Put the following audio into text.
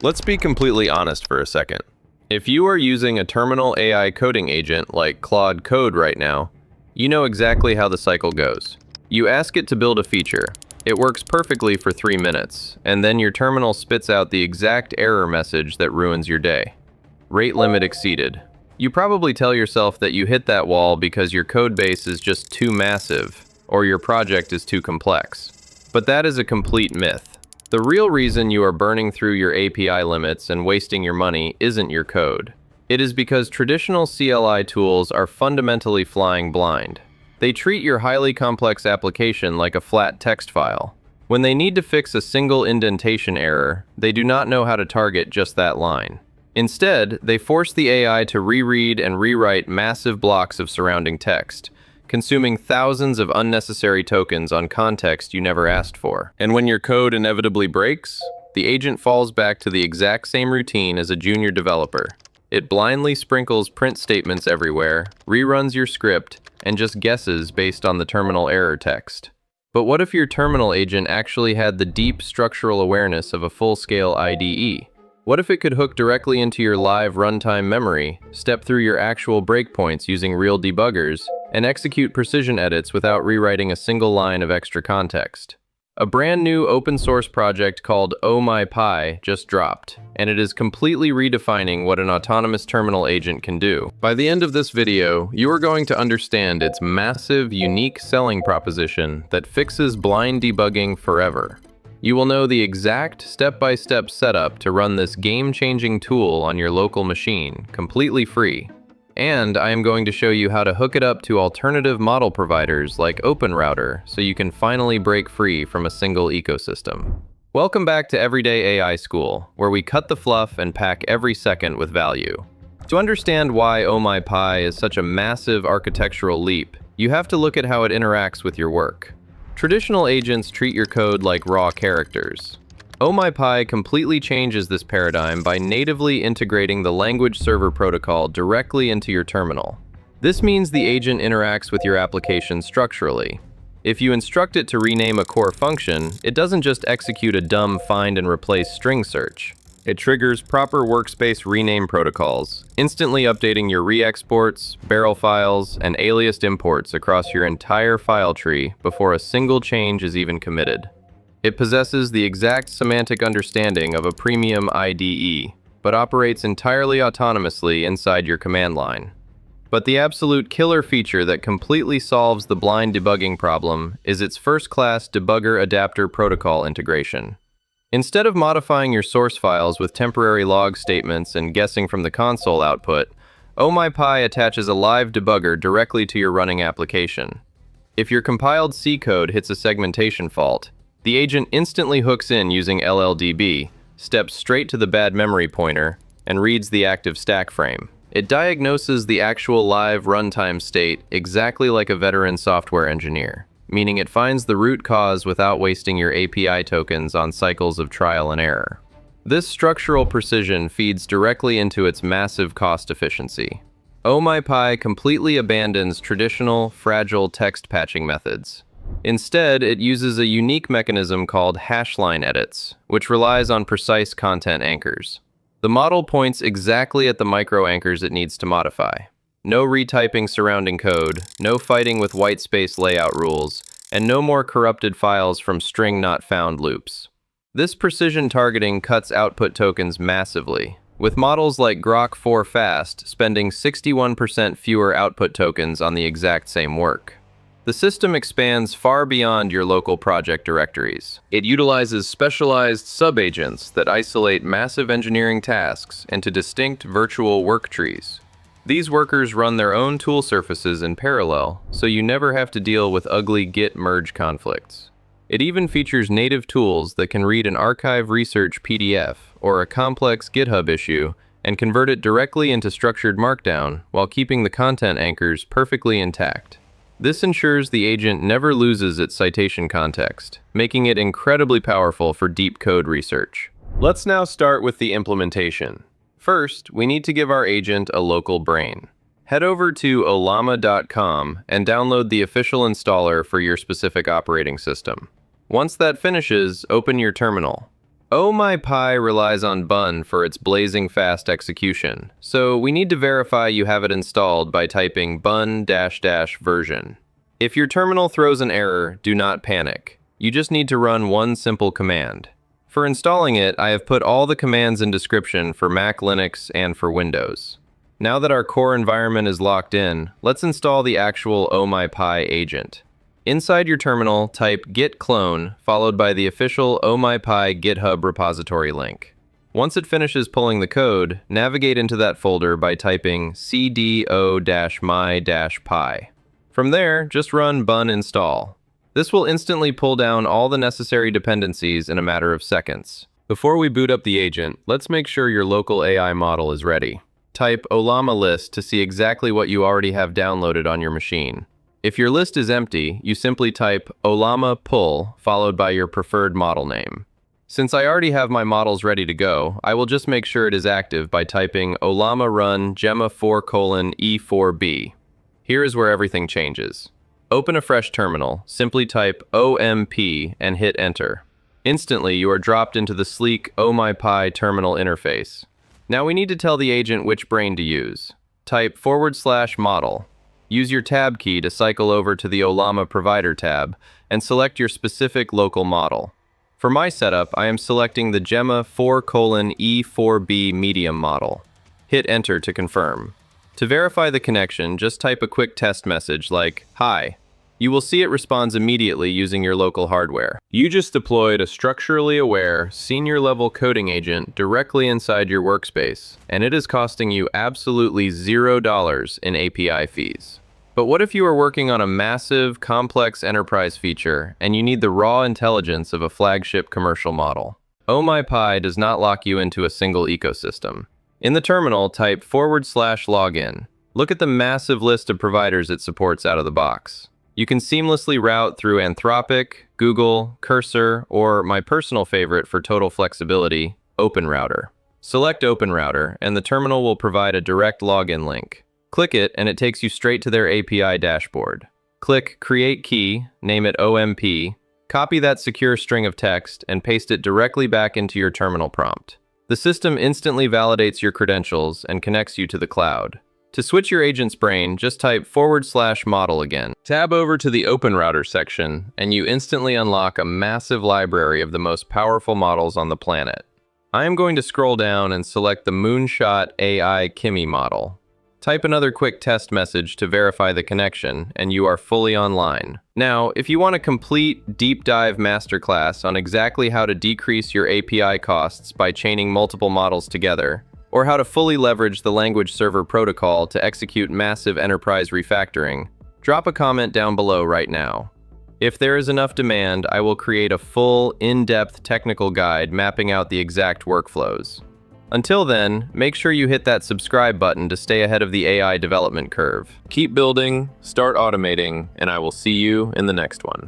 Let's be completely honest for a second. If you are using a terminal AI coding agent like Claude Code right now, you know exactly how the cycle goes. You ask it to build a feature. It works perfectly for 3 minutes, and then your terminal spits out the exact error message that ruins your day. Rate limit exceeded. You probably tell yourself that you hit that wall because your code base is just too massive, or your project is too complex. But that is a complete myth. The real reason you are burning through your API limits and wasting your money isn't your code. It is because traditional CLI tools are fundamentally flying blind. They treat your highly complex application like a flat text file. When they need to fix a single indentation error, they do not know how to target just that line. Instead, they force the AI to reread and rewrite massive blocks of surrounding text, consuming thousands of unnecessary tokens on context you never asked for. And when your code inevitably breaks, the agent falls back to the exact same routine as a junior developer. It blindly sprinkles print statements everywhere, reruns your script, and just guesses based on the terminal error text. But what if your terminal agent actually had the deep structural awareness of a full-scale IDE? What if it could hook directly into your live runtime memory, step through your actual breakpoints using real debuggers, and execute precision edits without rewriting a single line of extra context? A brand new open source project called OhMyPy just dropped, and it is completely redefining what an autonomous terminal agent can do. By the end of this video, you are going to understand its massive, unique selling proposition that fixes blind debugging forever. You will know the exact step-by-step setup to run this game-changing tool on your local machine, completely free. And I am going to show you how to hook it up to alternative model providers like OpenRouter so you can finally break free from a single ecosystem. Welcome back to Everyday AI School, where we cut the fluff and pack every second with value. To understand why OhMyPy is such a massive architectural leap, you have to look at how it interacts with your work. Traditional agents treat your code like raw characters. OhMyPy completely changes this paradigm by natively integrating the language server protocol directly into your terminal. This means the agent interacts with your application structurally. If you instruct it to rename a core function, it doesn't just execute a dumb find and replace string search. It triggers proper workspace rename protocols, instantly updating your re-exports, barrel files, and aliased imports across your entire file tree before a single change is even committed. It possesses the exact semantic understanding of a premium IDE, but operates entirely autonomously inside your command line. But the absolute killer feature that completely solves the blind debugging problem is its first-class debugger adapter protocol integration. Instead of modifying your source files with temporary log statements and guessing from the console output, OhMyPy attaches a live debugger directly to your running application. If your compiled C code hits a segmentation fault, the agent instantly hooks in using LLDB, steps straight to the bad memory pointer, and reads the active stack frame. It diagnoses the actual live runtime state exactly like a veteran software engineer, meaning it finds the root cause without wasting your API tokens on cycles of trial and error. This structural precision feeds directly into its massive cost efficiency. OhMyPy completely abandons traditional, fragile text patching methods. Instead, it uses a unique mechanism called hashline edits, which relies on precise content anchors. The model points exactly at the micro anchors it needs to modify. No retyping surrounding code, no fighting with whitespace layout rules, and no more corrupted files from string not found loops. This precision targeting cuts output tokens massively, with models like Grok 4 Fast spending 61% fewer output tokens on the exact same work. The system expands far beyond your local project directories. It utilizes specialized sub-agents that isolate massive engineering tasks into distinct virtual work trees. These workers run their own tool surfaces in parallel, so you never have to deal with ugly Git merge conflicts. It even features native tools that can read an archive research PDF or a complex GitHub issue and convert it directly into structured markdown while keeping the content anchors perfectly intact. This ensures the agent never loses its citation context, making it incredibly powerful for deep code research. Let's now start with the implementation. First, we need to give our agent a local brain. Head over to ollama.com and download the official installer for your specific operating system. Once that finishes, open your terminal. Oh My Pi relies on Bun for its blazing fast execution, so we need to verify you have it installed by typing bun-version. If your terminal throws an error, do not panic. You just need to run one simple command. For installing it, I have put all the commands in description for Mac, Linux, and for Windows. Now that our core environment is locked in, let's install the actual Oh My Pi agent. Inside your terminal, type git clone, followed by the official Oh My Pi GitHub repository link. Once it finishes pulling the code, navigate into that folder by typing cdo-my-pi. From there, just run bun install. This will instantly pull down all the necessary dependencies in a matter of seconds. Before we boot up the agent, let's make sure your local AI model is ready. Type Olama list to see exactly what you already have downloaded on your machine. If your list is empty, you simply type Olama pull followed by your preferred model name. Since I already have my models ready to go, I will just make sure it is active by typing Olama run Gemma 4:E4b. Here is where everything changes. Open a fresh terminal, simply type OMP and hit enter. Instantly, you are dropped into the sleek Oh My Pi terminal interface. Now we need to tell the agent which brain to use. Type /model. Use your tab key to cycle over to the Olama Provider tab and select your specific local model. For my setup, I am selecting the Gemma 4:E4b medium model. Hit enter to confirm. To verify the connection, just type a quick test message like, "Hi." You will see it responds immediately using your local hardware. You just deployed a structurally aware, senior-level coding agent directly inside your workspace, and it is costing you absolutely $0 in API fees. But what if you are working on a massive, complex enterprise feature, and you need the raw intelligence of a flagship commercial model? Oh My Pi does not lock you into a single ecosystem. In the terminal, type /login. Look at the massive list of providers it supports out of the box. You can seamlessly route through Anthropic, Google, Cursor, or my personal favorite for total flexibility, OpenRouter. Select OpenRouter, and the terminal will provide a direct login link. Click it, and it takes you straight to their API dashboard. Click Create Key, name it OMP, copy that secure string of text, and paste it directly back into your terminal prompt. The system instantly validates your credentials and connects you to the cloud. To switch your agent's brain, just type /model again. Tab over to the OpenRouter section, and you instantly unlock a massive library of the most powerful models on the planet. I am going to scroll down and select the Moonshot AI Kimi model. Type another quick test message to verify the connection, and you are fully online. Now, if you want a complete deep dive masterclass on exactly how to decrease your API costs by chaining multiple models together, or how to fully leverage the language server protocol to execute massive enterprise refactoring, drop a comment down below right now. If there is enough demand, I will create a full, in-depth technical guide mapping out the exact workflows. Until then, make sure you hit that subscribe button to stay ahead of the AI development curve. Keep building, start automating, and I will see you in the next one.